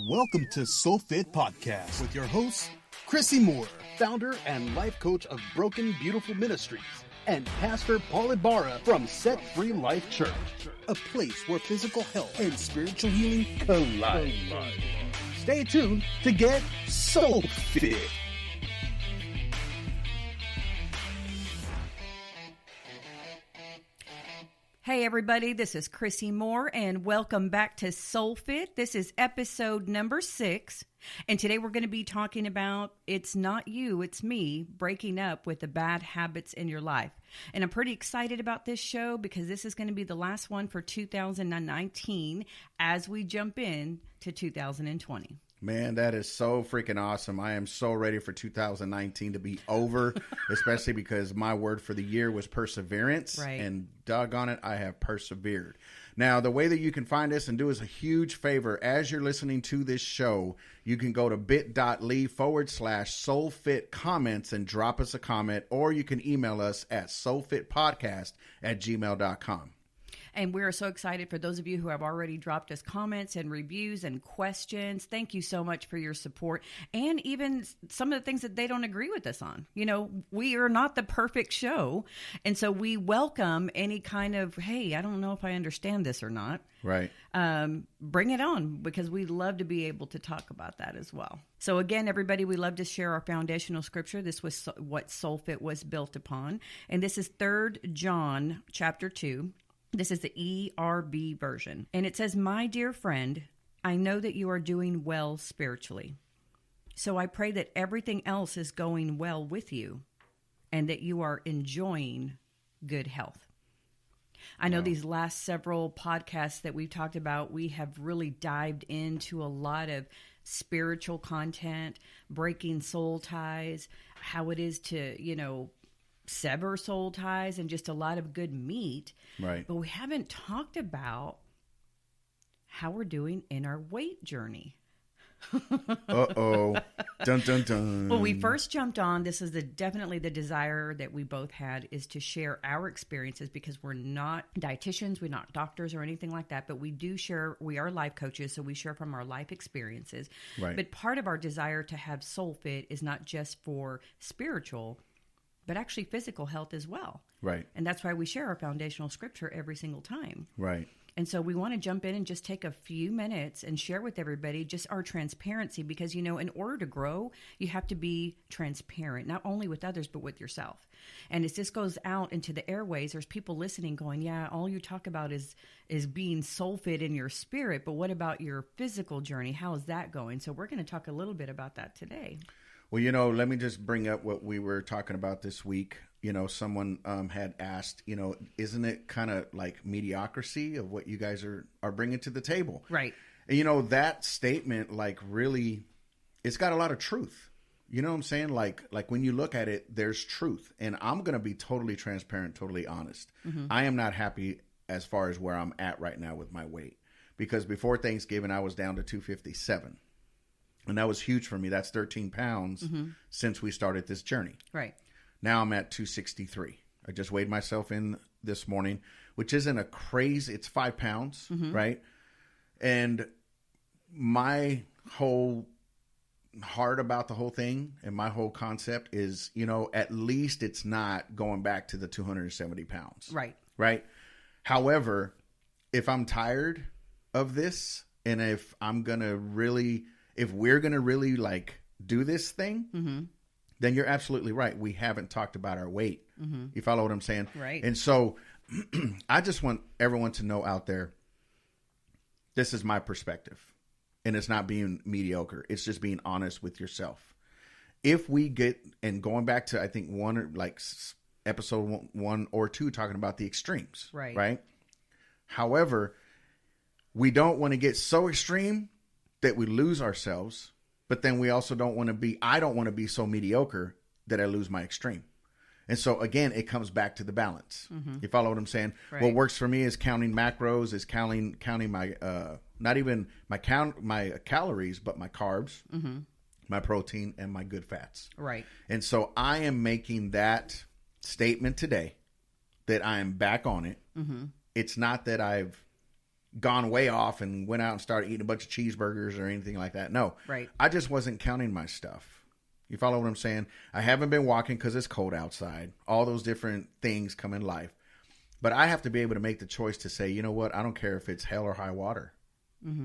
Welcome to SoulFit Podcast with your host, Chrissie Moore, founder and life coach of Broken Beautiful Ministries, and Pastor Paul Ibarra from Set Free Life Church, a place where physical health and spiritual healing collide. Stay tuned to get SoulFit. Hey everybody, this is Chrissie Moore and welcome back to SoulFit. This is episode number 6, and today we're going to be talking about it's not you, it's me, breaking up with the bad habits in your life. And I'm pretty excited about this show because this is going to be the last one for 2019 as we jump in to 2020. Man, that is so freaking awesome. I am so ready for 2019 to be over, especially because my word for the year was perseverance. Right. And doggone it, I have persevered. Now, the way that you can find us and do us a huge favor, as you're listening to this show, you can go to bit.ly/SoulFit comments and drop us a comment, or you can email us at soulfitpodcast@gmail.com. And we're so excited for those of you who have already dropped us comments and reviews and questions. Thank you so much for your support. And even some of the things that they don't agree with us on. You know, we are not the perfect show. And so we welcome any kind of, hey, I don't know if I understand this or not. Right. Bring it on, because we love to be able to talk about that as well. So again, everybody, we love to share our foundational scripture. This was what SoulFit was built upon. And this is 3 John chapter 2. This is the ERB version. And it says, "My dear friend, I know that you are doing well spiritually. So I pray that everything else is going well with you and that you are enjoying good health." I know these last several podcasts that we've talked about, we have really dived into a lot of spiritual content, breaking soul ties, how it is to, sever soul ties, and just a lot of good meat. Right. But we haven't talked about how we're doing in our weight journey. Uh-oh. Dun, dun, dun. When we first jumped on, this is definitely the desire that we both had, is to share our experiences, because we're not dietitians, we're not doctors or anything like that, but we do share, we are life coaches, so we share from our life experiences. Right. But part of our desire to have SoulFit is not just for spiritual, but actually physical health as well. Right. And that's why we share our foundational scripture every single time. Right. And so we want to jump in and just take a few minutes and share with everybody just our transparency, because, in order to grow, you have to be transparent, not only with others, but with yourself. And as this goes out into the airways, there's people listening going, yeah, all you talk about is being soul fit in your spirit, but what about your physical journey? How is that going? So we're going to talk a little bit about that today. Well, let me just bring up what we were talking about this week. Someone had asked, isn't it kind of like mediocrity of what you guys are bringing to the table? Right. And, that statement, really, it's got a lot of truth. You know what I'm saying? Like when you look at it, there's truth. And I'm going to be totally transparent, totally honest. Mm-hmm. I am not happy as far as where I'm at right now with my weight, because before Thanksgiving, I was down to 257. And that was huge for me. That's 13 pounds since we started this journey. Right. Now I'm at 263. I just weighed myself in this morning, which isn't a crazy, it's 5 pounds, right? And my whole heart about the whole thing and my whole concept is, at least it's not going back to the 270 pounds. Right. Right. However, if I'm tired of this, and if we're going to really do this thing, then you're absolutely right. We haven't talked about our weight. You follow what I'm saying? Right. And so I just want everyone to know out there, this is my perspective, and it's not being mediocre. It's just being honest with yourself. If we get, and going back to, I think episode 1 or 2, talking about the extremes, right? However, we don't want to get so extreme that we lose ourselves, but then we also I don't want to be so mediocre that I lose my extreme. And so again, it comes back to the balance. You follow what I'm saying? Right. What works for me is counting macros, is counting my, not even my calories, but my carbs, my protein, and my good fats. Right. And so I am making that statement today that I am back on it. It's not that I've gone way off and went out and started eating a bunch of cheeseburgers or anything like that. No. Right. I just wasn't counting my stuff. You follow what I'm saying? I haven't been walking because it's cold outside. All those different things come in life. But I have to be able to make the choice to say, you know what? I don't care if it's hell or high water,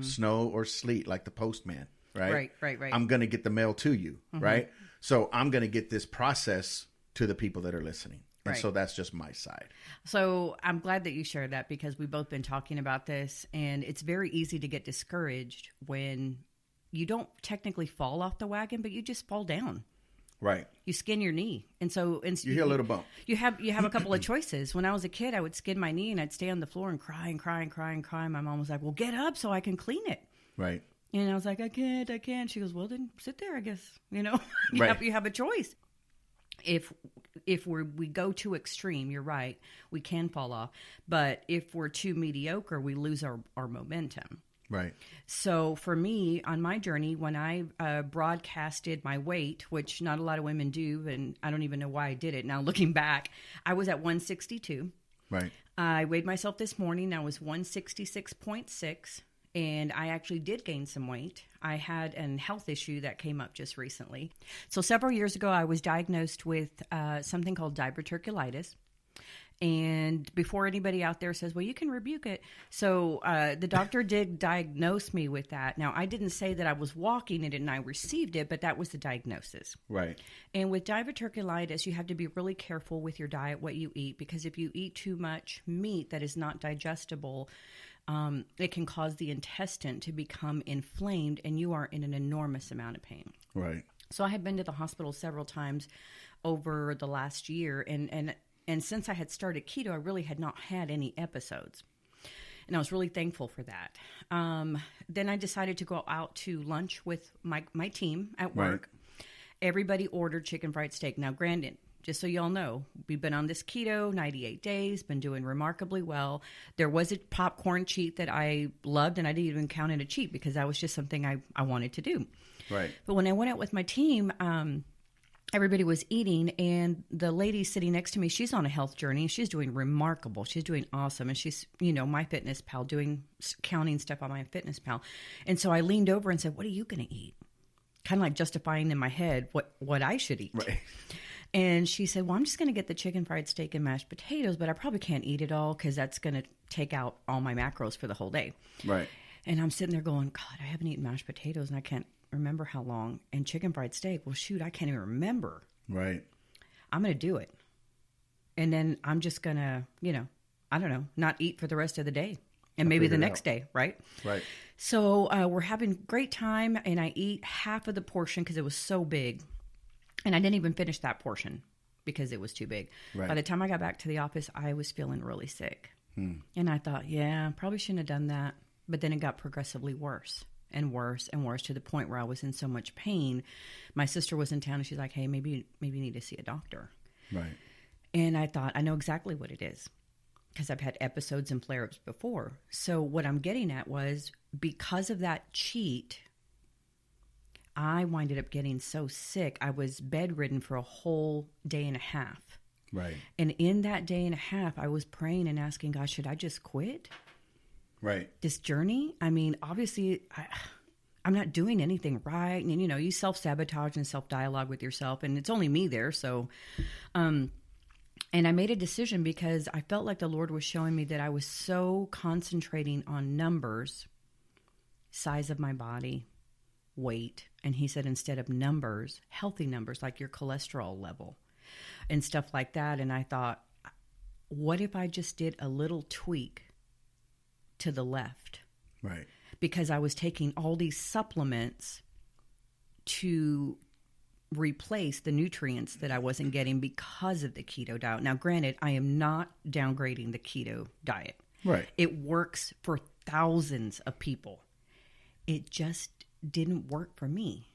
snow or sleet, like the postman, right? Right. I'm going to get the mail to you, right? So I'm going to get this process to the people that are listening. And so that's just my side. So I'm glad that you shared that, because we've both been talking about this, and it's very easy to get discouraged when you don't technically fall off the wagon, but you just fall down. Right. You skin your knee. And so you hear a little bump. You have a couple of choices. When I was a kid, I would skin my knee and I'd stay on the floor and cry and cry and cry and cry. My mom was like, well, get up so I can clean it. Right. And I was like, I can't. She goes, well, then sit there, I guess. You have a choice. If we go too extreme, you're right, we can fall off. But if we're too mediocre, we lose our momentum. Right. So for me, on my journey, when I broadcasted my weight, which not a lot of women do, and I don't even know why I did it. Now looking back, I was at 162. Right. I weighed myself this morning. I was 166.6. And I actually did gain some weight. I had a health issue that came up just recently. So several years ago, I was diagnosed with something called diverticulitis. And before anybody out there says, well, you can rebuke it. So the doctor did diagnose me with that. Now, I didn't say that I was walking it and I received it, but that was the diagnosis. Right. And with diverticulitis, you have to be really careful with your diet, what you eat, because if you eat too much meat that is not digestible, it can cause the intestine to become inflamed, and you are in an enormous amount of pain. Right. So I had been to the hospital several times over the last year, and since I had started keto, I really had not had any episodes. And I was really thankful for that. Then I decided to go out to lunch with my team at work. Right. Everybody ordered chicken fried steak. Now, granted, just so y'all know, we've been on this keto 98 days, been doing remarkably well. There was a popcorn cheat that I loved, and I didn't even count it a cheat because that was just something I wanted to do. Right. But when I went out with my team, everybody was eating, and the lady sitting next to me, she's on a health journey. She's doing remarkable. She's doing awesome. And she's, MyFitnessPal, counting stuff on MyFitnessPal. And so I leaned over and said, what are you going to eat? Kind of like justifying in my head what I should eat. Right. And she said, well, I'm just going to get the chicken fried steak and mashed potatoes, but I probably can't eat it all because that's going to take out all my macros for the whole day. Right. And I'm sitting there going, God, I haven't eaten mashed potatoes and I can't remember how long. And chicken fried steak, well, shoot, I can't even remember. Right. I'm going to do it. And then I'm just going to, I don't know, not eat for the rest of the day. And maybe the next day, right? Right. So we're having a great time, and I eat half of the portion because it was so big. And I didn't even finish that portion because it was too big. Right. By the time I got back to the office, I was feeling really sick. And I thought, probably shouldn't have done that. But then it got progressively worse and worse and worse to the point where I was in so much pain. My sister was in town, and she's like, hey, maybe you need to see a doctor. Right. And I thought, I know exactly what it is because I've had episodes and flare-ups before. So what I'm getting at was because of that cheat, I winded up getting so sick. I was bedridden for a whole day and a half. Right. And in that day and a half, I was praying and asking God, should I just quit? Right. This journey? I mean, obviously, I'm not doing anything right. And, you self-sabotage and self-dialogue with yourself. And it's only me there. So, and I made a decision because I felt like the Lord was showing me that I was so concentrating on numbers, size of my body, weight. And he said, instead of numbers, healthy numbers, like your cholesterol level and stuff like that. And I thought, what if I just did a little tweak to the left? Right. Because I was taking all these supplements to replace the nutrients that I wasn't getting because of the keto diet. Now, granted, I am not downgrading the keto diet. Right. It works for thousands of people. It just didn't work for me.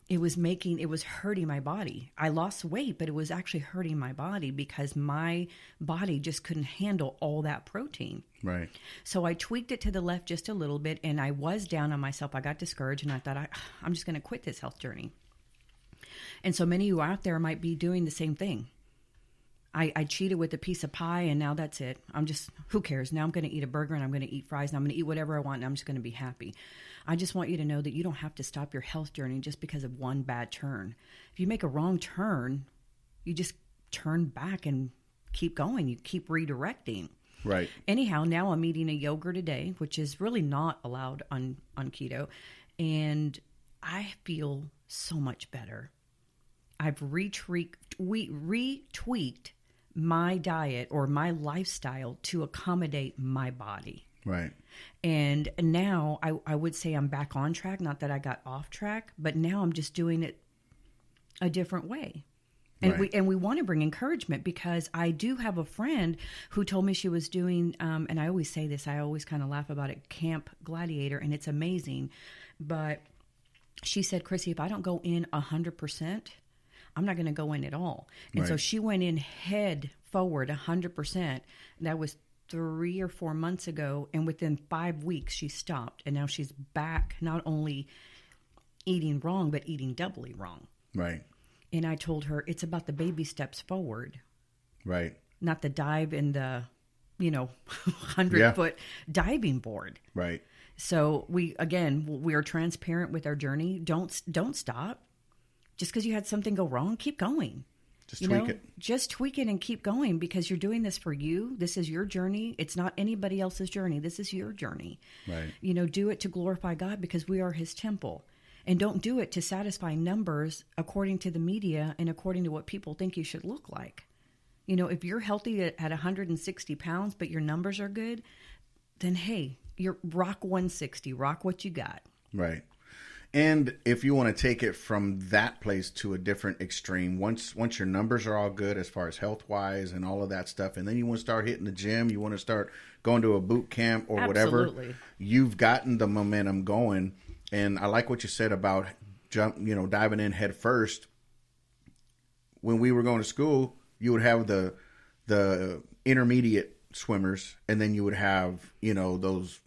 It was hurting my body. I lost weight, but it was actually hurting my body because my body just couldn't handle all that protein. Right. So I tweaked it to the left just a little bit, and I was down on myself. I got discouraged, and I thought, I'm just going to quit this health journey. And so many of you out there might be doing the same thing. I cheated with a piece of pie and now that's it. Who cares? Now I'm going to eat a burger and I'm going to eat fries and I'm going to eat whatever I want and I'm just going to be happy. I just want you to know that you don't have to stop your health journey just because of one bad turn. If you make a wrong turn, you just turn back and keep going. You keep redirecting. Right. Anyhow, now I'm eating a yogurt a day, which is really not allowed on keto. And I feel so much better. I've retweaked my diet or my lifestyle to accommodate my body. Right. And now I would say I'm back on track. Not that I got off track, but now I'm just doing it a different way. And right. we want to bring encouragement because I do have a friend who told me she was doing, and I always say this, I always kind of laugh about it, Camp Gladiator, and it's amazing. But she said, Chrissy, if I don't go in 100%, I'm not going to go in at all. And so she went in head forward 100%. That was 3 or 4 months ago. And within 5 weeks, she stopped. And now she's back, not only eating wrong, but eating doubly wrong. Right. And I told her it's about the baby steps forward. Right. Not the dive in the, 100-foot diving board. Right. So we are transparent with our journey. Don't stop. Just because you had something go wrong, keep going. Just tweak it. Just tweak it and keep going because you're doing this for you. This is your journey. It's not anybody else's journey. This is your journey. Right. Do it to glorify God because we are his temple. And don't do it to satisfy numbers according to the media and according to what people think you should look like. If you're healthy at 160 pounds, but your numbers are good, then hey, you're rock 160, rock what you got. Right. And if you want to take it from that place to a different extreme, once your numbers are all good as far as health-wise and all of that stuff, and then you want to start hitting the gym, you want to start going to a boot camp or whatever, you've gotten the momentum going. And I like what you said about diving in head first. When we were going to school, you would have the intermediate swimmers, and then you would have, those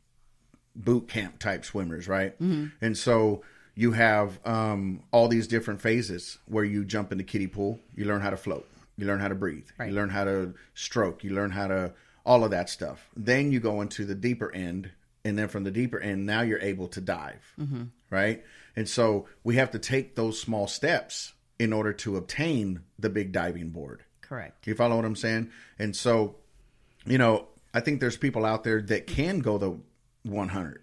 boot camp type swimmers, right? Mm-hmm. And so you have all these different phases where you jump in the kiddie pool, you learn how to float, you learn how to breathe, you learn how to stroke, you learn how to all of that stuff. Then you go into the deeper end, and then from the deeper end, now you're able to dive, right? And so we have to take those small steps in order to obtain the big diving board. Correct. You follow what I'm saying? And so, I think there's people out there that can go the 100.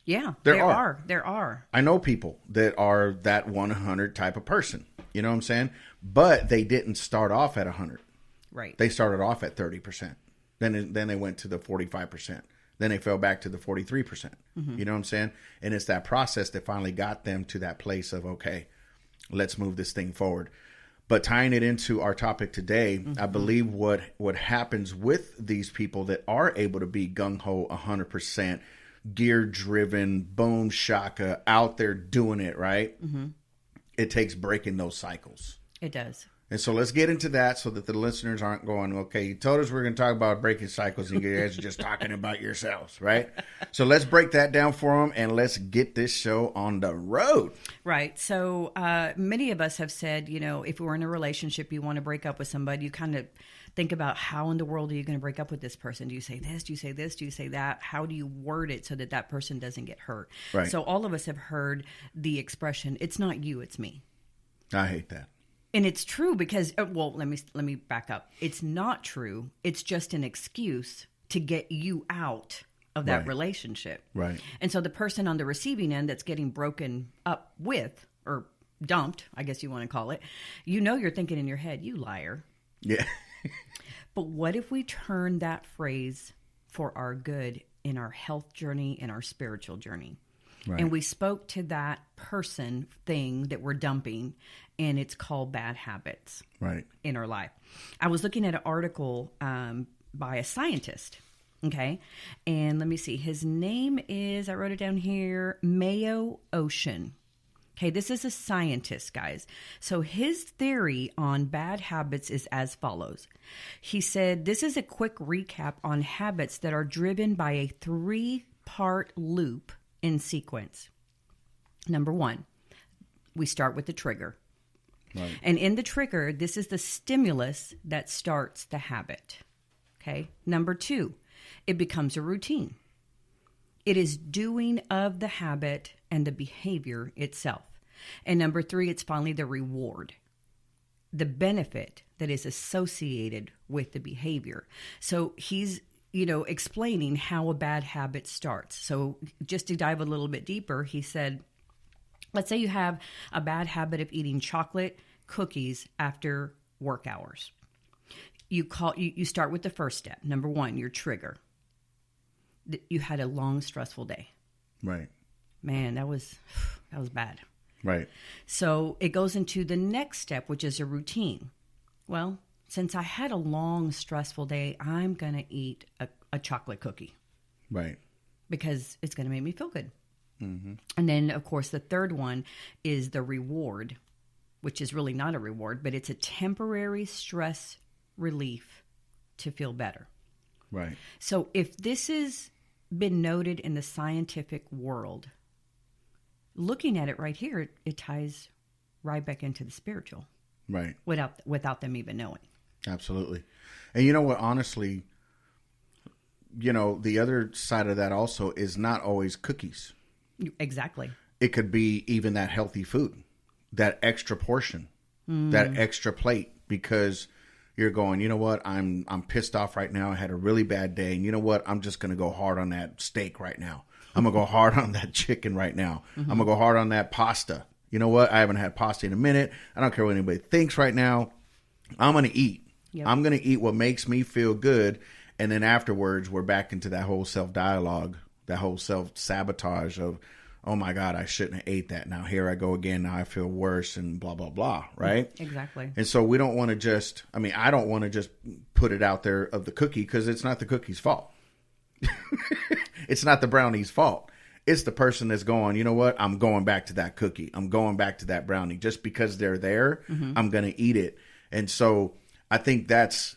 Yeah, there are. I know people that are that 100 type of person. You know what I'm saying? But they didn't start off at 100. Right. They started off at 30%. Then they went to the 45%. Then they fell back to the 43%. Mm-hmm. You know what I'm saying? And it's that process that finally got them to that place of, okay, let's move this thing forward. But tying it into our topic today, I believe what happens with these people that are able to be gung-ho 100%, gear-driven, boom shaka, out there doing it, right? Mm-hmm. It takes breaking those cycles. It does. And so let's get into that so that the listeners aren't going, okay, you told us we're going to talk about breaking cycles and you guys are just talking about yourselves, right? So let's break that down for them and let's get this show on the road. Right. So many of us have said, if we're in a relationship, you want to break up with somebody, you kind of think about how in the world are you going to break up with this person? Do you say this? Do you say this? Do you say that? How do you word it so that that person doesn't get hurt? Right. So all of us have heard the expression, it's not you, it's me. I hate that. And it's true because, let me back up. It's not true. It's just an excuse to get you out of that relationship. Right. And so the person on the receiving end that's getting broken up with or dumped, I guess you want to call it, you're thinking in your head, you liar. Yeah. But what if we turn that phrase for our good in our health journey and our spiritual journey? Right. And we spoke to that person thing that we're dumping, and it's called bad habits in our life. I was looking at an article by a scientist, okay? And let me see. His name is, I wrote it down here, Mayo Ocean. Okay, this is a scientist, guys. So his theory on bad habits is as follows. He said, this is a quick recap on habits that are driven by a 3-part loop in sequence. Number 1, we start with the trigger. Right. And in the trigger, this is the stimulus that starts the habit. Okay. Number 2, it becomes a routine. It is doing of the habit and the behavior itself. And number 3, it's finally the reward, the benefit that is associated with the behavior. So he's, explaining how a bad habit starts. So just to dive a little bit deeper, he said, let's say you have a bad habit of eating chocolate cookies after work hours. You start with the first step. Number 1, your trigger. You had a long, stressful day. Right. Man, that was bad. Right. So it goes into the next step, which is a routine. Well, since I had a long, stressful day, I'm going to eat a chocolate cookie. Right. Because it's going to make me feel good. Mm-hmm. And then, of course, the third one is the reward, which is really not a reward, but it's a temporary stress relief to feel better. Right. So if this has been noted in the scientific world, looking at it right here, it ties right back into the spiritual. Right. Without them even knowing. Absolutely. And you know what, honestly, the other side of that also is not always cookies. Exactly. It could be even that healthy food, that extra portion, that extra plate, because you're going, you know what, I'm pissed off right now. I had a really bad day. And you know what? I'm just going to go hard on that steak right now. I'm going to go hard on that chicken right now. I'm going to go hard on that pasta. You know what? I haven't had pasta in a minute. I don't care what anybody thinks right now. I'm going to eat. Yep. I'm going to eat what makes me feel good. And then afterwards, we're back into that whole self-dialogue, that whole self-sabotage of, oh my God, I shouldn't have ate that. Now here I go again. Now I feel worse and blah, blah, blah. Right? Exactly. And so we don't want to I don't want to just put it out there of the cookie, because it's not the cookie's fault. It's not the brownie's fault. It's the person that's going, you know what? I'm going back to that cookie. I'm going back to that brownie. Just because they're there, I'm going to eat it. And so I think that's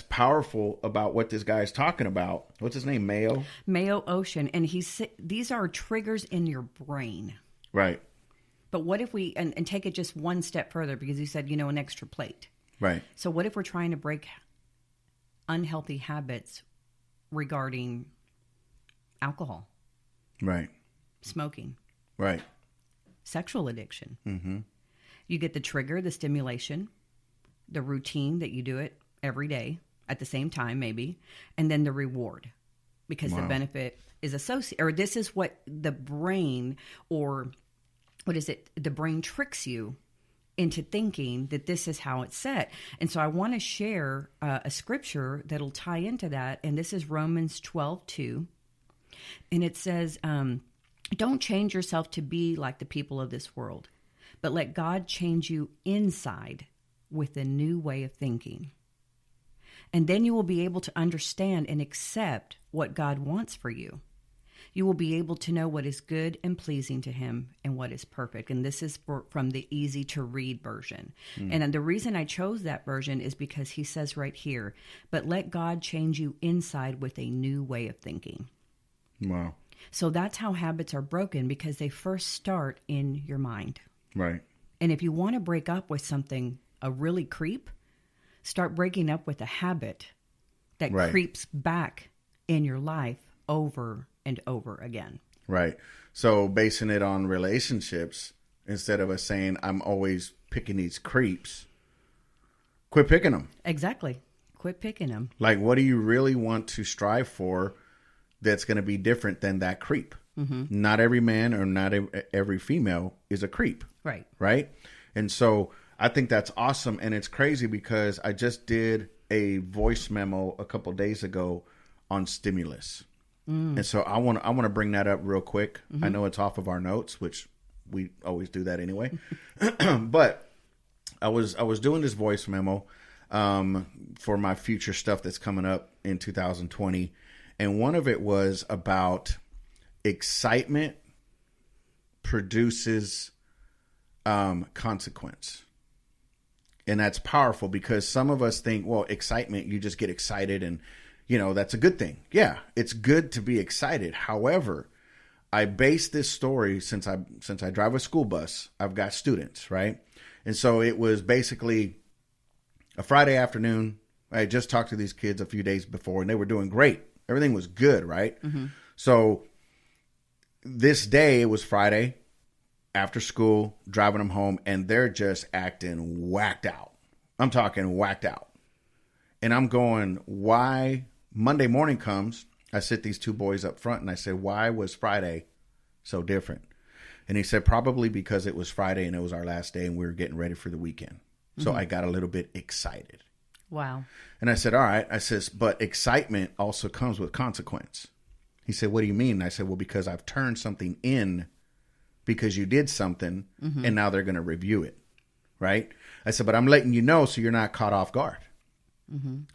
powerful about what this guy is talking about. What's his name? Mayo Ocean. And these are triggers in your brain. Right. But what if we, and take it just one step further, because you said, an extra plate. Right. So what if we're trying to break unhealthy habits regarding alcohol? Right. Smoking. Right. Sexual addiction. Mm-hmm. You get the trigger, the stimulation, the routine that you do it every day at the same time, maybe, and then the reward, because the benefit is associated, or this is what the brain, or what is it? The brain tricks you into thinking that this is how it's set. And so I want to share a scripture that'll tie into that. And this is Romans 12:2. And it says, don't change yourself to be like the people of this world, but let God change you inside with a new way of thinking. And then you will be able to understand and accept what God wants for you. You will be able to know what is good and pleasing to him and what is perfect. And this is from the easy to read version. And the reason I chose that version is because he says right here, but let God change you inside with a new way of thinking. Wow. So that's how habits are broken, because they first start in your mind. Right. And if you want to break up with something, a really creep, start breaking up with a habit that creeps back in your life over and over again. Right. So basing it on relationships, instead of us saying, I'm always picking these creeps, quit picking them. Exactly. Quit picking them. Like, what do you really want to strive for that's going to be different than that creep? Mm-hmm. Not every man or not every female is a creep. Right. Right. And so I think that's awesome. And it's crazy because I just did a voice memo a couple days ago on stimulus. And so I want to bring that up real quick. Mm-hmm. I know it's off of our notes, which we always do that anyway. But I was doing this voice memo for my future stuff that's coming up in 2020. And one of it was about excitement produces consequence. And that's powerful because some of us think, well, excitement, you just get excited and, that's a good thing. Yeah, it's good to be excited. However, I base this story since I drive a school bus. I've got students, right? And so it was basically a Friday afternoon. I had just talked to these kids a few days before, and they were doing great. Everything was good, right? Mm-hmm. So this day, it was Friday after school, driving them home, and they're just acting whacked out. I'm talking whacked out. And I'm going, why? Monday morning comes, I sit these two boys up front, and I said, why was Friday so different? And he said, probably because it was Friday and it was our last day and we were getting ready for the weekend. So I got a little bit excited. Wow. And I said, all right. I says, but excitement also comes with consequence. He said, what do you mean? And I said, well, because I've turned something in because you did something and now they're going to review it. Right? I said, but I'm letting you know so you're not caught off guard.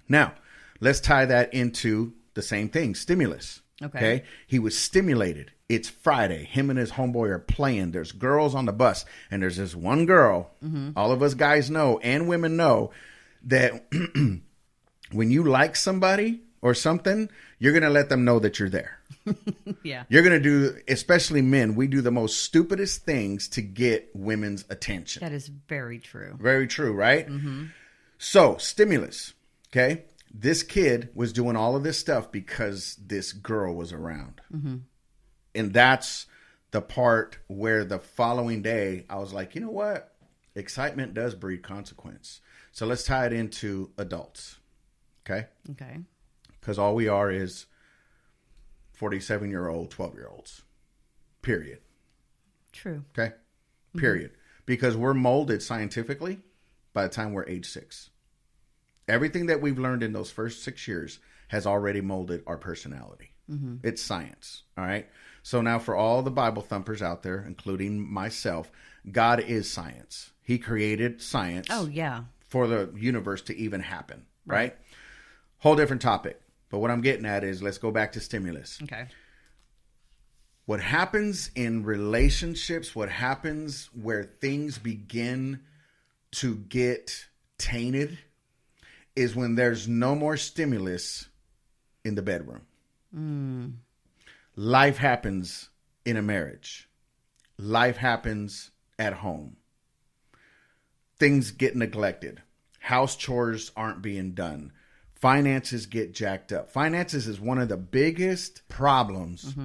Now, let's tie that into the same thing, stimulus. Okay. He was stimulated. It's Friday. Him and his homeboy are playing. There's girls on the bus. And there's this one girl, all of us guys know and women know that when you like somebody or something, you're going to let them know that you're there. Yeah. You're going to do, especially men, we do the most stupidest things to get women's attention. That is very true. Very true, right? So, stimulus. Okay. This kid was doing all of this stuff because this girl was around. And that's the part where the following day, I was like, you know what? Excitement does breed consequence. So let's tie it into adults. Okay? Okay. Because all we are is 47-year-old, 12-year-olds. Period. True. Okay? Period. Because we're molded scientifically by the time we're age 6. Everything that we've learned in those first 6 years has already molded our personality. It's science. All right. So now for all the Bible thumpers out there, including myself, God is science. He created science. Oh, yeah. For the universe to even happen. Right? Whole different topic. But what I'm getting at is let's go back to stimulus. Okay. What happens in relationships, what happens where things begin to get tainted is when there's no more stimulus in the bedroom. Life happens in a marriage. Life happens at home. Things get neglected. House chores aren't being done. Finances get jacked up. Finances is one of the biggest problems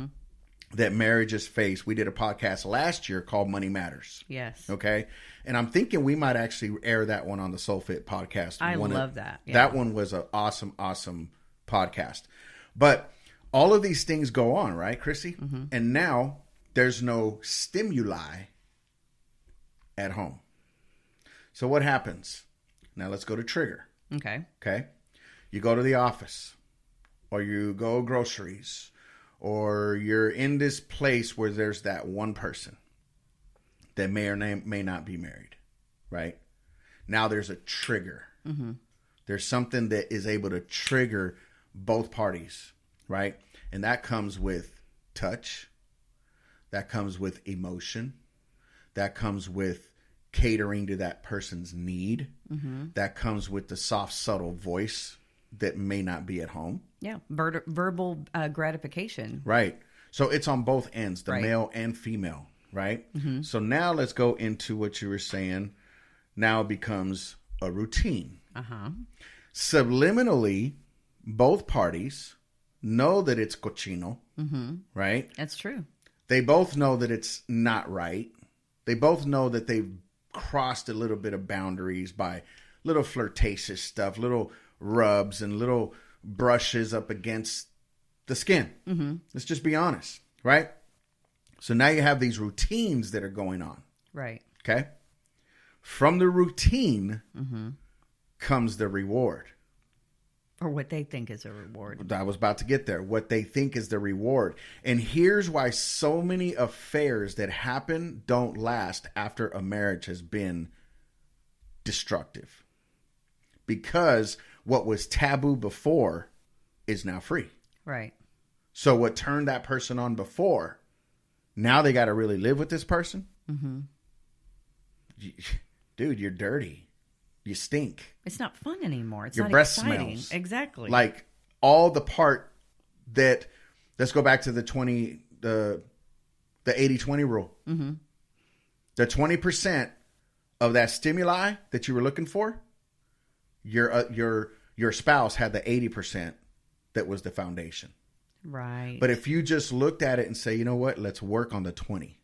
that marriages face. We did a podcast last year called Money Matters. Yes. Okay. And I'm thinking we might actually air that one on the SoulFit podcast. I love that. Yeah. That one was an awesome, awesome podcast. But all of these things go on, right, Chrissy? And now there's no stimuli at home. So what happens? Now let's go to trigger. Okay. Okay. You go to the office or you go groceries or you're in this place where there's that one person that may or may not be married, right? Now there's a trigger. There's something that is able to trigger both parties, right? And that comes with touch. That comes with emotion. That comes with catering to that person's need. That comes with the soft, subtle voice that may not be at home. Yeah. Verbal gratification. Right. So it's on both ends, the male and female, right? So now let's go into what you were saying. Now it becomes a routine. Subliminally, both parties know that it's cochino, right? That's true. They both know that it's not right. They both know that they've crossed a little bit of boundaries by little flirtatious stuff, little rubs and little brushes up against the skin. Let's just be honest, right? So now you have these routines that are going on. Right. Okay? From the routine comes the reward. Or what they think is a reward. I was about to get there. What they think is the reward. And here's why so many affairs that happen don't last after a marriage has been destructive. Because what was taboo before is now free. Right. So what turned that person on before, now they got to really live with this person? Dude, you're dirty. You stink. It's not fun anymore. It's your not breath exciting. Smells. Exactly. Like all the part that, let's go back to the 80-20 rule. The 20% of that stimuli that you were looking for, your spouse had the 80% that was the foundation. Right. But if you just looked at it and say, you know what, let's work on the 20.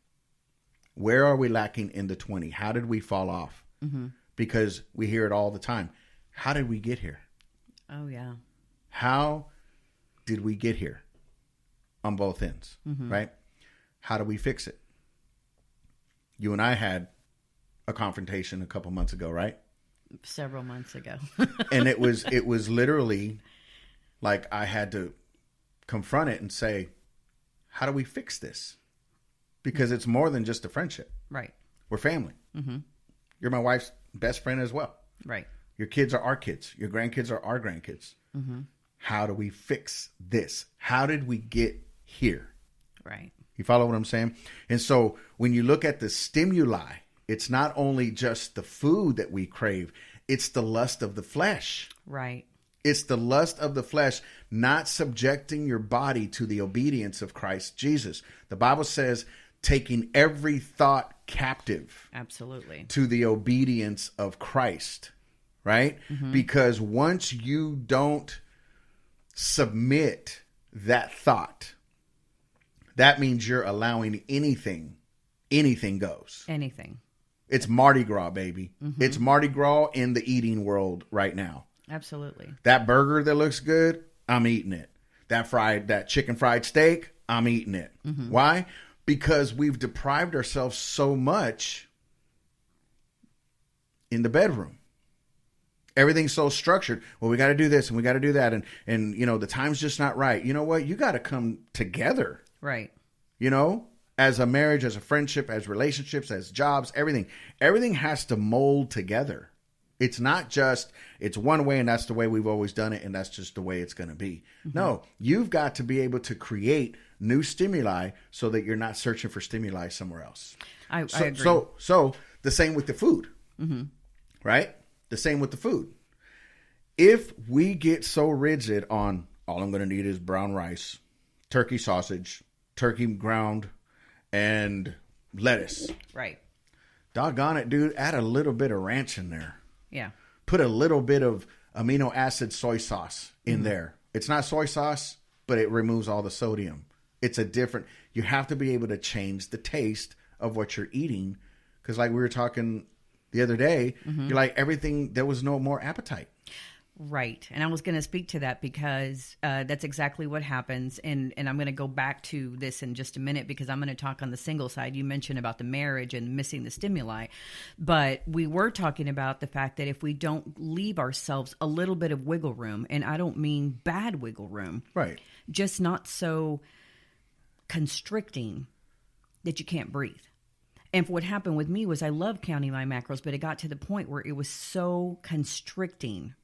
Where are we lacking in the 20? How did we fall off? Mm-hmm. Because we hear it all the time. How did we get here? Oh, yeah. How did we get here on both ends, right? How do we fix it? You and I had a confrontation a couple months ago, right? Several months ago. And it was literally like I had to confront it and say, how do we fix this? Because it's more than just a friendship. Right. We're family. Mm-hmm. You're my wife's best friend as well. Right. Your kids are our kids. Your grandkids are our grandkids. Mm-hmm. How do we fix this? How did we get here? Right. You follow what I'm saying? And so when you look at the stimuli, it's not only just the food that we crave, it's the lust of the flesh. Right. It's the lust of the flesh, not subjecting your body to the obedience of Christ Jesus. The Bible says, taking every thought captive. Absolutely. To the obedience of Christ, right? Mm-hmm. Because once you don't submit that thought, that means you're allowing anything goes. Anything. It's Mardi Gras, baby. Mm-hmm. It's Mardi Gras in the eating world right now. Absolutely. That burger that looks good, I'm eating it. That chicken fried steak, I'm eating it. Mm-hmm. Why? Because we've deprived ourselves so much in the bedroom. Everything's so structured. Well, we got to do this and we got to do that. And you know, the time's just not right. You know what? You got to come together. Right. You know, as a marriage, as a friendship, as relationships, as jobs, everything has to mold together. It's not just, it's one way and that's the way we've always done it and that's just the way it's going to be. Mm-hmm. No, you've got to be able to create new stimuli so that you're not searching for stimuli somewhere else. I agree. So the same with the food, right? The same with the food. If we get so rigid on all I'm going to need is brown rice, turkey sausage, turkey ground, and lettuce. Right. Doggone it, dude. Add a little bit of ranch in there. Yeah. Put a little bit of amino acid soy sauce in there. It's not soy sauce, but it removes all the sodium. It's you have to be able to change the taste of what you're eating. Because like we were talking the other day, you're like there was no more appetite. Right. And I was going to speak to that because that's exactly what happens. And I'm going to go back to this in just a minute because I'm going to talk on the single side. You mentioned about the marriage and missing the stimuli. But we were talking about the fact that if we don't leave ourselves a little bit of wiggle room, and I don't mean bad wiggle room. Right. Just not so constricting that you can't breathe. And what happened with me was I loved counting my macros, but it got to the point where it was so constricting.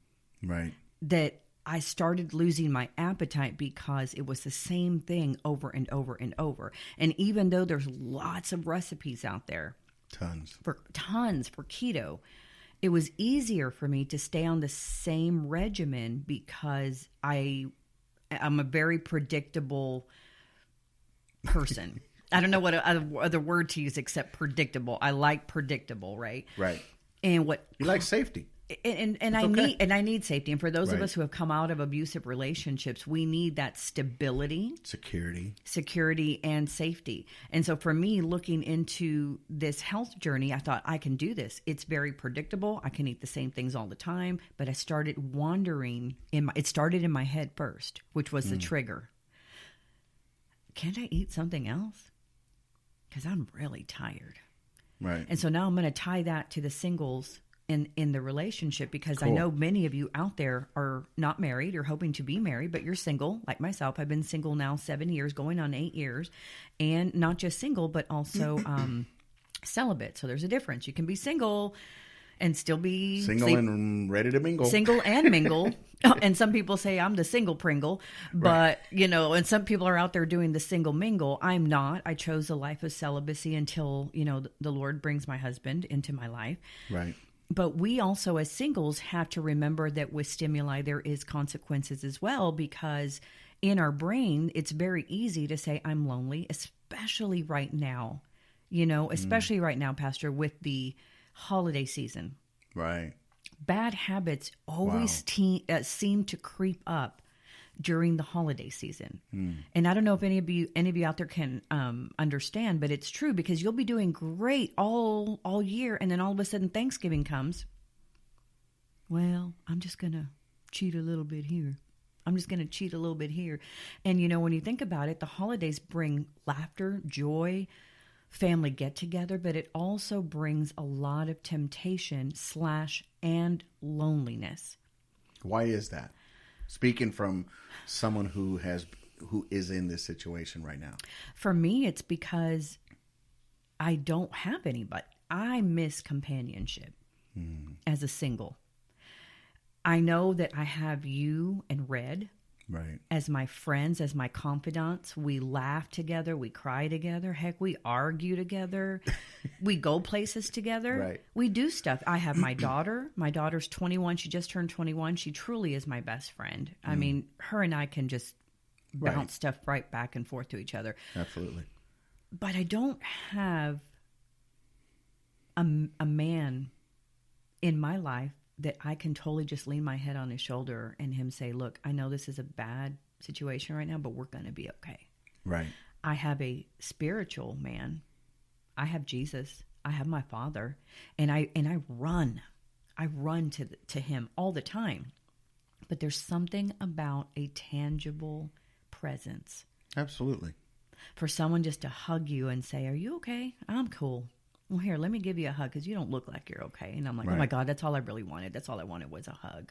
Right. That I started losing my appetite because it was the same thing over and over and over. And even though there's lots of recipes out there, tons for keto, it was easier for me to stay on the same regimen because I'm a very predictable person. I don't know what other word to use except predictable. I like predictable, right? Right. And what you like safety. And I need safety. And for those of us who have come out of abusive relationships, we need that stability, security and safety. And so for me, looking into this health journey, I thought I can do this. It's very predictable. I can eat the same things all the time, but I started wandering it started in my head first, which was the trigger. Can't I eat something else? Because I'm really tired. Right. And so now I'm going to tie that to the singles in the relationship because I know many of you out there are not married or hoping to be married, but you're single like myself. I've been single now 7 years, going on 8 years, and not just single, but also celibate. So there's a difference. You can be single and still be single and ready to mingle. Single and mingle. And some people say I'm the single Pringle, but and some people are out there doing the single mingle. I'm not. I chose a life of celibacy until, the Lord brings my husband into my life. Right. But we also, as singles, have to remember that with stimuli, there is consequences as well, because in our brain, it's very easy to say, I'm lonely, especially right now, especially right now, Pastor, with the holiday season. Right. Bad habits always seem to creep up during the holiday season. And I don't know if any of you out there can understand, but it's true, because you'll be doing great all year, and then all of a sudden Thanksgiving comes. Well, I'm just going to cheat a little bit here. I'm just going to cheat a little bit here. And, you know, when you think about it, the holidays bring laughter, joy, family get-together, but it also brings a lot of temptation / and loneliness. Why is that? Speaking from someone who is in this situation right now. For me, it's because I don't have anybody. I miss companionship as a single. I know that I have you and Red as my friends, as my confidants. We laugh together. We cry together. Heck, we argue together. We go places together. Right. We do stuff. I have my daughter. My daughter's 21. She just turned 21. She truly is my best friend. I mean, her and I can just bounce stuff right back and forth to each other. Absolutely. But I don't have a man in my life that I can totally just lean my head on his shoulder and him say, look, I know this is a bad situation right now, but we're going to be okay. Right. I have a spiritual man. I have Jesus. I have my Father. And I run. I run to him all the time. But there's something about a tangible presence. Absolutely. For someone just to hug you and say, are you okay? I'm cool. Well, here, let me give you a hug because you don't look like you're okay. And I'm like, oh my God, that's all I really wanted. That's all I wanted was a hug.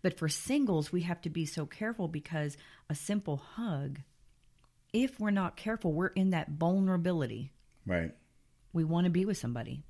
But for singles, we have to be so careful, because a simple hug, if we're not careful, we're in that vulnerability. Right. We want to be with somebody.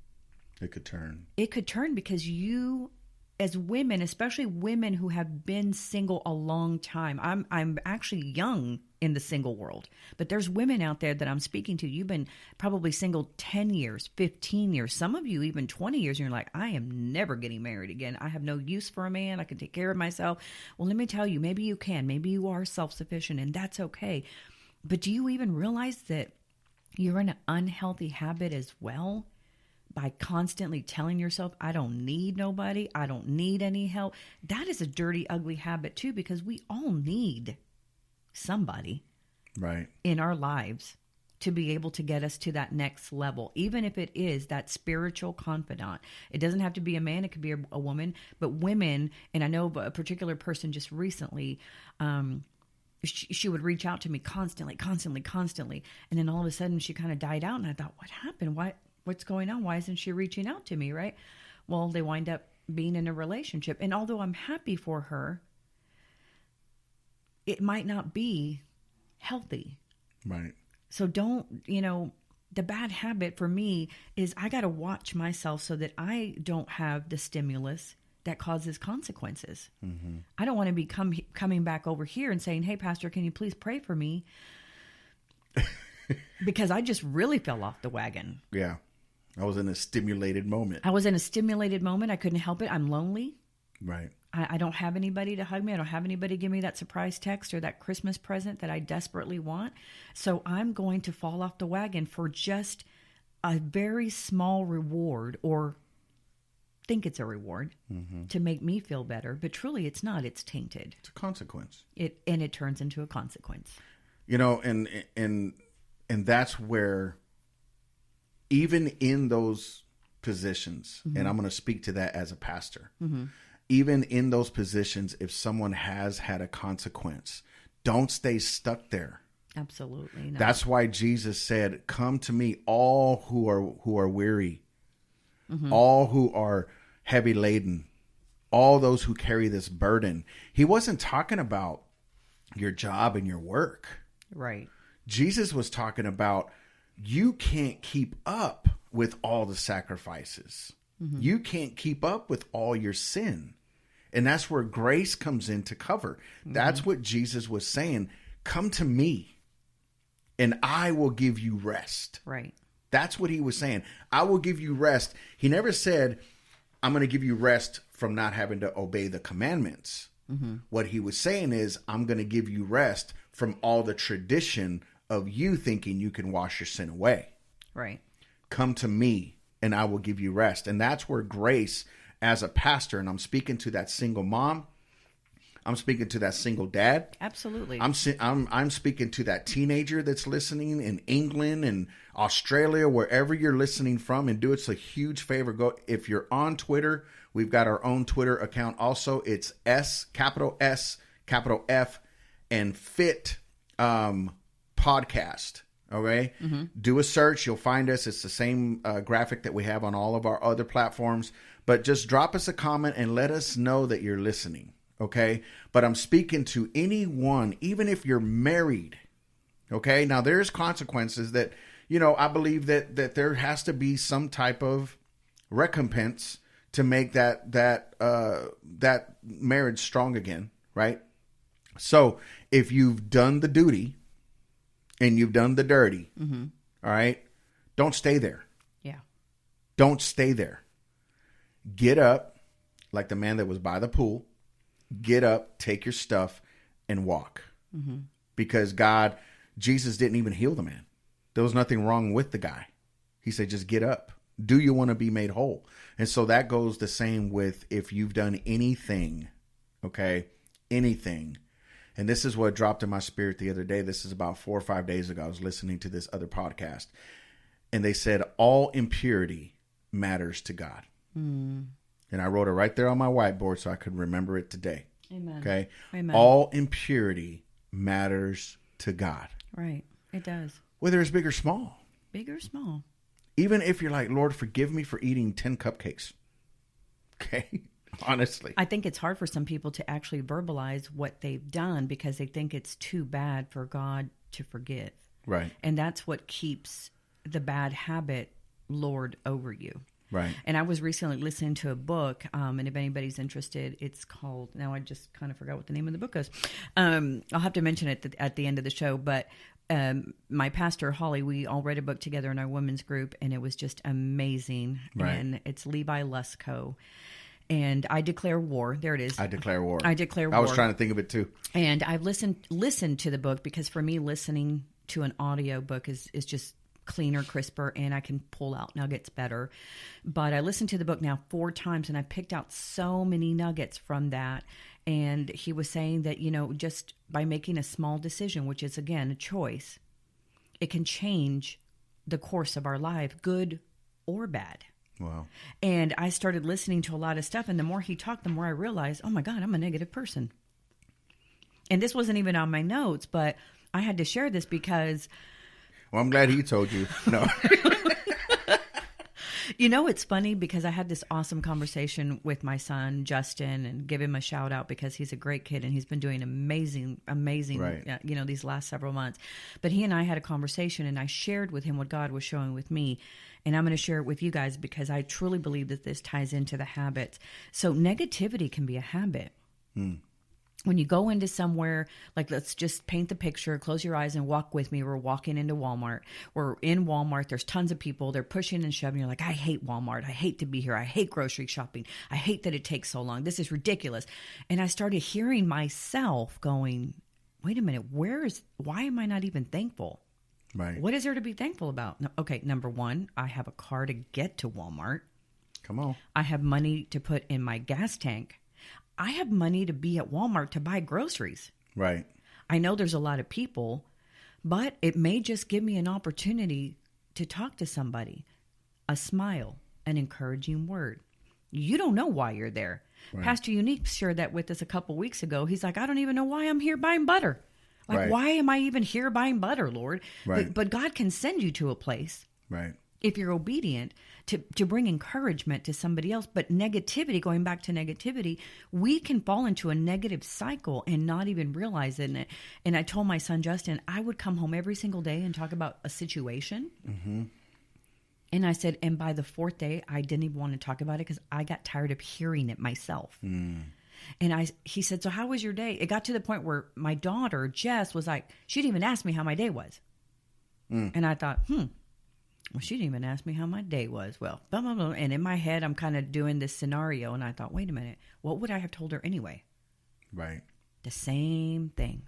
It could turn. It could turn because you, as women, especially women who have been single a long time. I'm actually young in the single world, but there's women out there that I'm speaking to. You've been probably single 10 years, 15 years, some of you even 20 years. And you're like, I am never getting married again. I have no use for a man. I can take care of myself. Well, let me tell you, maybe you can. Maybe you are self-sufficient, and that's okay. But do you even realize that you're in an unhealthy habit as well? By constantly telling yourself, I don't need nobody. I don't need any help. That is a dirty, ugly habit too, because we all need somebody in our lives to be able to get us to that next level, even if it is that spiritual confidant. It doesn't have to be a man. It could be a woman. But women, and I know a particular person just recently, she would reach out to me constantly. And then all of a sudden she kind of died out. And I thought, what happened? What's going on? Why isn't she reaching out to me, right? Well, they wind up being in a relationship. And although I'm happy for her, it might not be healthy. Right. So the bad habit for me is I got to watch myself so that I don't have the stimulus that causes consequences. Mm-hmm. I don't want to be coming back over here and saying, hey, Pastor, can you please pray for me? Because I just really fell off the wagon. Yeah. I was in a stimulated moment. I couldn't help it. I'm lonely. Right. I don't have anybody to hug me. I don't have anybody to give me that surprise text or that Christmas present that I desperately want. So I'm going to fall off the wagon for just a very small reward, or think it's a reward to make me feel better. But truly it's not. It's tainted. It's a consequence. It turns into a consequence. And that's where, even in those positions, and I'm going to speak to that as a pastor, even in those positions, if someone has had a consequence, don't stay stuck there. Absolutely not. That's why Jesus said, come to me, all who are weary, all who are heavy laden, all those who carry this burden. He wasn't talking about your job and your work. Right. Jesus was talking about, you can't keep up with all the sacrifices. You can't keep up with all your sin. And that's where grace comes in to cover. That's what Jesus was saying. Come to me and I will give you rest. Right. That's what he was saying. I will give you rest. He never said, I'm going to give you rest from not having to obey the commandments. What he was saying is, I'm going to give you rest from all the tradition of you thinking you can wash your sin away. Right. Come to me and I will give you rest. And that's where grace as a pastor, and I'm speaking to that single mom, I'm speaking to that single dad. Absolutely. I'm speaking to that teenager that's listening in England and Australia, wherever you're listening from, and do us a huge favor. Go, if you're on Twitter, we've got our own Twitter account also. It's capital S, capital F, and Fit podcast. Okay. Mm-hmm. Do a search. You'll find us. It's the same graphic that we have on all of our other platforms, but just drop us a comment and let us know that you're listening. Okay. But I'm speaking to anyone, even if you're married. Okay. Now there's consequences that, I believe that there has to be some type of recompense to make that marriage strong again. Right. So if you've done the duty and you've done the dirty, mm-hmm. all right, don't stay there. Yeah. Don't stay there. Get up like the man that was by the pool. Get up, take your stuff, and walk. Mm-hmm. Because Jesus didn't even heal the man. There was nothing wrong with the guy. He said, just get up. Do you want to be made whole? And so that goes the same with if you've done anything, okay, anything. And this is what dropped in my spirit the other day. This is about 4 or 5 days ago. I was listening to this other podcast. And they said, all impurity matters to God. Mm. And I wrote it right there on my whiteboard so I could remember it today. Amen. Okay? Amen. All impurity matters to God. Right. It does. Whether it's big or small. Big or small. Even if you're like, Lord, forgive me for eating 10 cupcakes. Okay? Honestly. I think it's hard for some people to actually verbalize what they've done because they think it's too bad for God to forgive. Right. And that's what keeps the bad habit lord over you. Right. And I was recently listening to a book, and if anybody's interested, it's called, now I just kind of forgot what the name of the book is. I'll have to mention it at the end of the show, but my pastor, Holly, we all read a book together in our women's group, and it was just amazing. Right. And it's Levi Lusko. And I Declare War. There it is. I Declare War. I Declare War. I was trying to think of it too. And I've listened to the book because for me, listening to an audio book is just cleaner, crisper, and I can pull out nuggets better. But I listened to the book now 4 times, and I picked out so many nuggets from that. And he was saying that, just by making a small decision, which is, again, a choice, it can change the course of our life, good or bad. Wow. And I started listening to a lot of stuff, and the more he talked, the more I realized, oh my God, I'm a negative person. And this wasn't even on my notes, but I had to share this because... Well, I'm glad he told you. No. It's funny because I had this awesome conversation with my son, Justin, and give him a shout out because he's a great kid and he's been doing amazing, right. These last several months. But he and I had a conversation and I shared with him what God was showing with me. And I'm going to share it with you guys because I truly believe that this ties into the habits. So negativity can be a habit. When you go into somewhere, like let's just paint the picture, close your eyes and walk with me. We're walking into Walmart. We're in Walmart. There's tons of people. They're pushing and shoving. You're like, I hate Walmart. I hate to be here. I hate grocery shopping. I hate that it takes so long. This is ridiculous. And I started hearing myself going, wait a minute, why am I not even thankful? Right. What is there to be thankful about? Okay, number one, I have a car to get to Walmart. Come on. I have money to put in my gas tank. I have money to be at Walmart to buy groceries. Right. I know there's a lot of people, but it may just give me an opportunity to talk to somebody, a smile, an encouraging word. You don't know why you're there. Right. Pastor Unique shared that with us a couple weeks ago. He's like, I don't even know why I'm here buying butter. Like, right. Why am I even here buying butter, Lord? Right. But God can send you to a place. Right. If you're obedient to bring encouragement to somebody else. But negativity, going back to negativity, we can fall into a negative cycle and not even realize it. And I told my son, Justin, I would come home every single day and talk about a situation. Mm-hmm. And I said, and by the 4th day, I didn't even want to talk about it because I got tired of hearing it myself. And he said, so how was your day? It got to the point where my daughter, Jess, was like, she didn't even ask me how my day was. And I thought, well, she didn't even ask me how my day was. Well, blah, blah, blah. And in my head, I'm kind of doing this scenario. And I thought, wait a minute, what would I have told her anyway? Right. The same thing.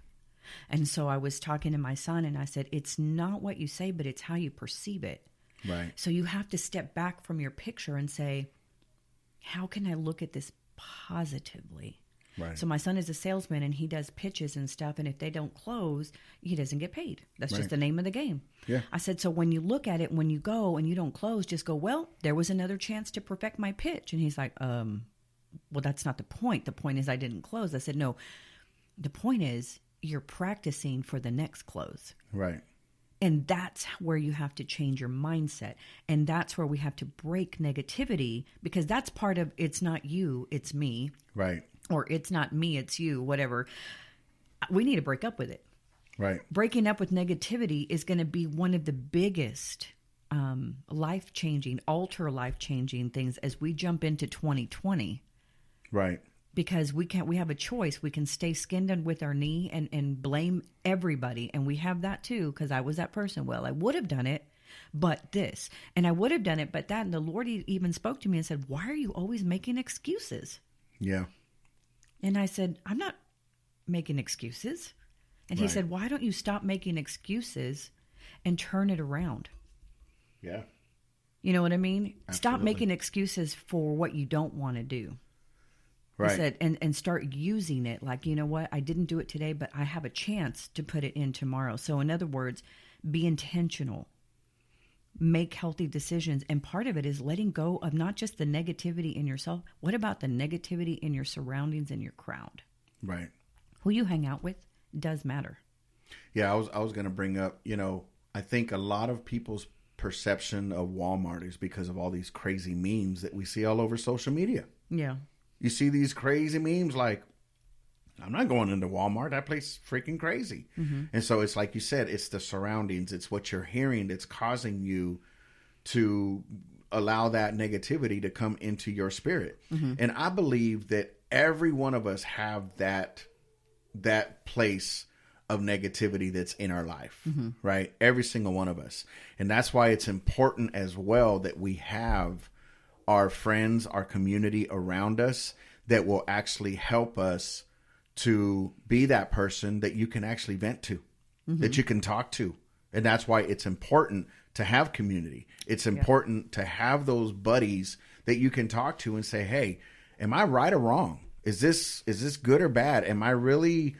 And so I was talking to my son and I said, it's not what you say, but it's how you perceive it. Right. So you have to step back from your picture and say, how can I look at this positively? Right. So my son is a salesman and he does pitches and stuff. And if they don't close, he doesn't get paid. That's Right. just the name of the game. Yeah. I said, so when you look at it, when you go and you don't close, just go, well, there was another chance to perfect my pitch. And he's like, well, that's not the point. The point is I didn't close. I said, no, the point is you're practicing for the next close. Right. And that's where you have to change your mindset. And that's where we have to break negativity, because that's part of, it's not you, it's me. Right. Or it's not me, it's you, whatever. We need to break up with it. Right. Breaking up with negativity is going to be one of the biggest life-changing, life-changing things as we jump into 2020. Right. Because we have a choice. We can stay skinned in with our knee and blame everybody. And we have that too, because I was that person. Well, I would have done it, but this. And I would have done it, but that. And the Lord even spoke to me and said, why are you always making excuses? Yeah. And I said, I'm not making excuses. And he Right. said, why don't you stop making excuses and turn it around? Yeah. You know what I mean? Absolutely. Stop making excuses for what you don't want to do. Right. He said, and start using it. Like, you know what? I didn't do it today, but I have a chance to put it in tomorrow. So in other words, be intentional. Make healthy decisions. And part of it is letting go of not just the negativity in yourself. What about the negativity in your surroundings and your crowd? Right. Who you hang out with does matter. Yeah, I was going to bring up, I think a lot of people's perception of Walmart is because of all these crazy memes that we see all over social media. Yeah. You see these crazy memes like, I'm not going into Walmart. That place is freaking crazy. Mm-hmm. And so it's like you said, it's the surroundings. It's what you're hearing that's causing you to allow that negativity to come into your spirit. Mm-hmm. And I believe that every one of us have that place of negativity that's in our life, mm-hmm. right? Every single one of us. And that's why it's important as well that we have our friends, our community around us that will actually help us to be that person that you can actually vent to, mm-hmm. that you can talk to. And that's why it's important to have community. It's important to have those buddies that you can talk to and say, hey, am I right or wrong? Is this good or bad? Am I really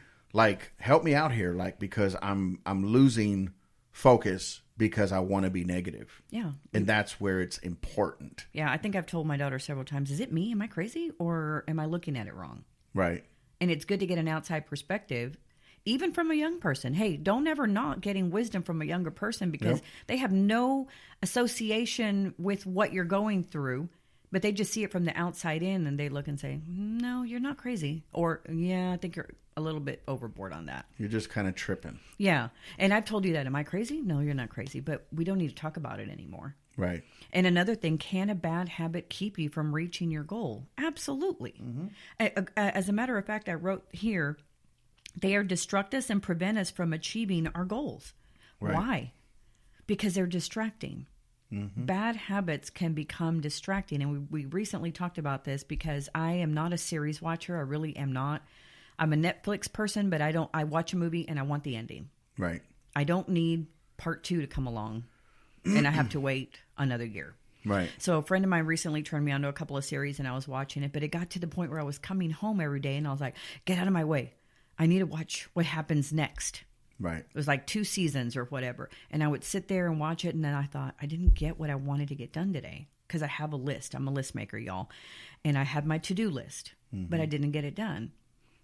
help me out here? Because I'm losing focus because I want to be negative. Yeah. And that's where it's important. Yeah. I think I've told my daughter several times, is it me? Am I crazy? Or am I looking at it wrong? Right. And it's good to get an outside perspective, even from a young person. Hey, don't ever not getting wisdom from a younger person, because they have no association with what you're going through, but they just see it from the outside in and they look and say, no, you're not crazy. Or, yeah, I think you're a little bit overboard on that. You're just kind of tripping. Yeah. And I've told you that. Am I crazy? No, you're not crazy. But we don't need to talk about it anymore. Right. And another thing, can a bad habit keep you from reaching your goal? Absolutely. Mm-hmm. As a matter of fact, I wrote here, they are destruct us and prevent us from achieving our goals. Right. Why? Because they're distracting. Mm-hmm. Bad habits can become distracting. And we recently talked about this because I am not a series watcher. I really am not. I'm a Netflix person, but I watch a movie and I want the ending. Right. I don't need part 2 to come along and I have to wait another year. Right. So a friend of mine recently turned me on to a couple of series and I was watching it, but it got to the point where I was coming home every day and I was like, get out of my way. I need to watch what happens next. Right. It was like 2 seasons or whatever. And I would sit there and watch it. And then I thought, I didn't get what I wanted to get done today because I have a list. I'm a list maker, y'all. And I had my to-do list, but I didn't get it done.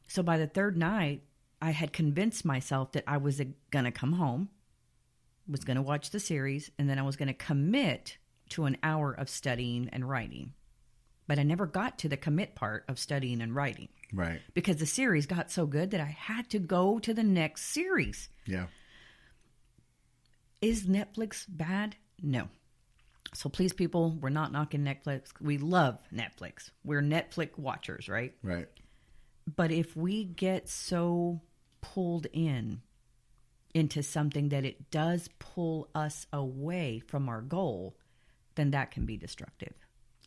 So by the third night, I had convinced myself that I was going to come home, was going to watch the series, and then I was going to commit to an hour of studying and writing. But I never got to the commit part of studying and writing. Right. Because the series got so good that I had to go to the next series. Yeah. Is Netflix bad? No. So please, people, we're not knocking Netflix. We love Netflix. We're Netflix watchers, right? Right. But if we get so pulled into something that it does pull us away from our goal, then that can be destructive.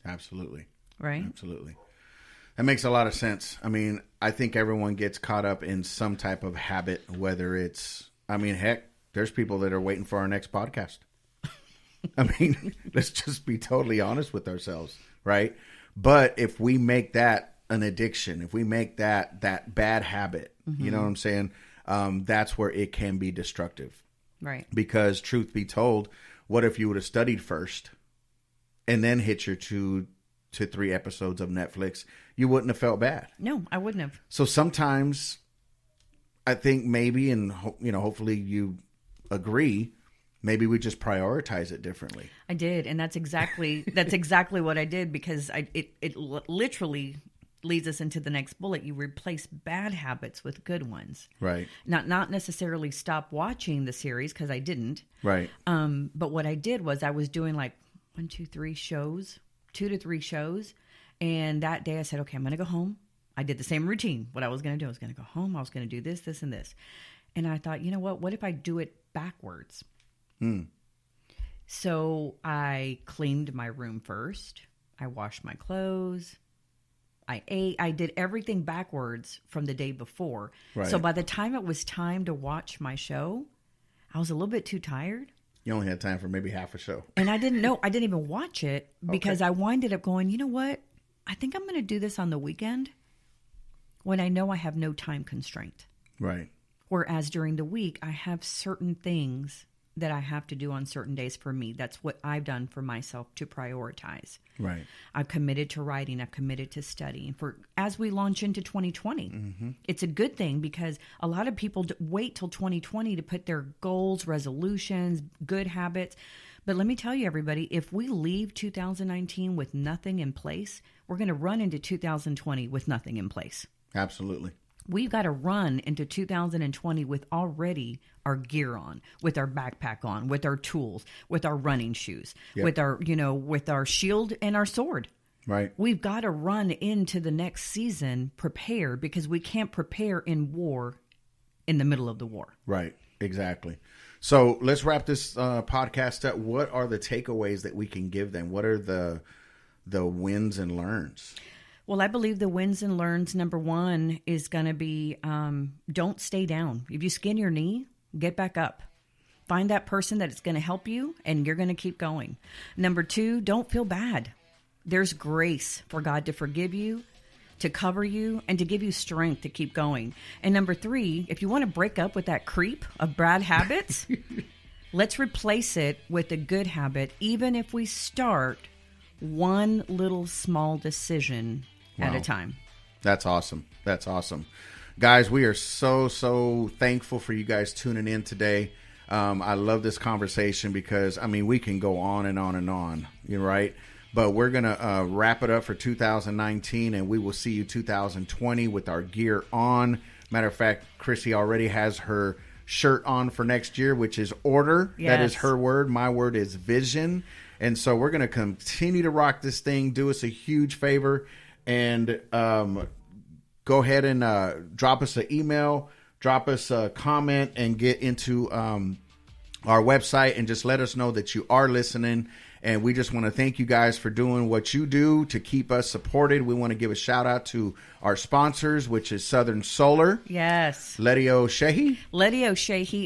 Absolutely. Right? Absolutely. That makes a lot of sense. I mean, I think everyone gets caught up in some type of habit, whether it's, heck, there's people that are waiting for our next podcast. I mean, let's just be totally honest with ourselves, right? But if we make that an addiction, if we make that bad habit, you know what I'm saying? That's where it can be destructive. Right. Because truth be told, what if you would have studied first and then hit your 2 to 3 episodes of Netflix? You wouldn't have felt bad. No, I wouldn't have. So sometimes I think maybe, and hopefully you agree, maybe we just prioritize it differently. I did, and that's exactly what I did, because it literally leads us into the next bullet. You replace bad habits with good ones. Right. Not necessarily stop watching the series, because I didn't. Right. But what I did was I was doing like 2 to 3 shows, and that day I said, okay, I'm going to go home. I did the same routine. What I was going to do, I was going to go home. I was going to do this, this, and this. And I thought, you know what? What if I do it backwards? So I cleaned my room first. I washed my clothes. I ate. I did everything backwards from the day before. Right. So by the time it was time to watch my show, I was a little bit too tired. You only had time for maybe half a show. And I didn't know. I didn't even watch it because I winded up going, you know what? I think I'm going to do this on the weekend when I know I have no time constraint. Right. Whereas during the week, I have certain things that I have to do on certain days for me. That's what I've done for myself to prioritize. Right. I've committed to writing. I've committed to studying. As we launch into 2020, it's a good thing, because a lot of people wait till 2020 to put their goals, resolutions, good habits. But let me tell you, everybody, if we leave 2019 with nothing in place, we're going to run into 2020 with nothing in place. Absolutely. We've got to run into 2020 with already our gear on, with our backpack on, with our tools, with our running shoes, with our shield and our sword. Right. We've got to run into the next season prepared, because we can't prepare in war in the middle of the war. Right. Exactly. So let's wrap this podcast up. What are the takeaways that we can give them? What are the wins and learns? Well, I believe the wins and learns, number one, is going to be don't stay down. If you skin your knee, get back up. Find that person that is going to help you, and you're going to keep going. Number 2, don't feel bad. There's grace for God to forgive you, to cover you, and to give you strength to keep going. And number 3, if you want to break up with that creep of bad habits, let's replace it with a good habit, even if we start one little small decision at a time. That's awesome. That's awesome. Guys, we are so thankful for you guys tuning in today. I love this conversation because, I mean, we can go on and on and on, right? But we're going to wrap it up for 2019, and we will see you 2020 with our gear on. Matter of fact, Chrissy already has her shirt on for next year, which is order. Yes. That is her word. My word is vision. And so we're going to continue to rock this thing. Do us a huge favor and go ahead and drop us an email, drop us a comment, and get into our website and just let us know that you are listening. And we just want to thank you guys for doing what you do to keep us supported. We want to give a shout out to our sponsors, which is Southern Solar. Yes. Letty O'Shahy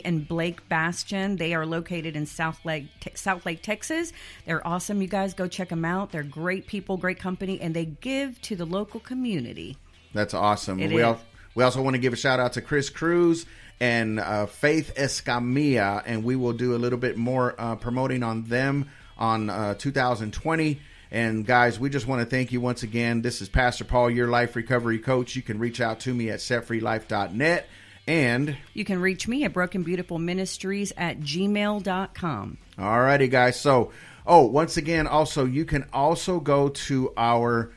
and Blake Bastion. They are located in South Lake, Texas. They're awesome. You guys go check them out. They're great people, great company, and they give to the local community. That's awesome. We also want to give a shout out to Chris Cruz and Faith Escamilla, and we will do a little bit more promoting on them on 2020. And guys, we just want to thank you once again. This is Pastor Paul, your life recovery coach. You can reach out to me at setfreelife.net, and you can reach me at brokenbeautifulministries@gmail.com. All righty, guys. So, once again, also, you can also go to our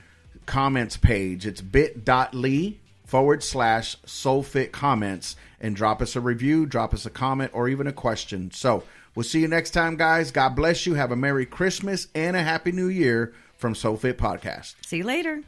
comments page. It's bit.ly/SoulFit comments, and drop us a review, drop us a comment, or even a question. So we'll see you next time, guys. God bless you. Have a Merry Christmas and a Happy New Year from SoulFit Podcast. See you later.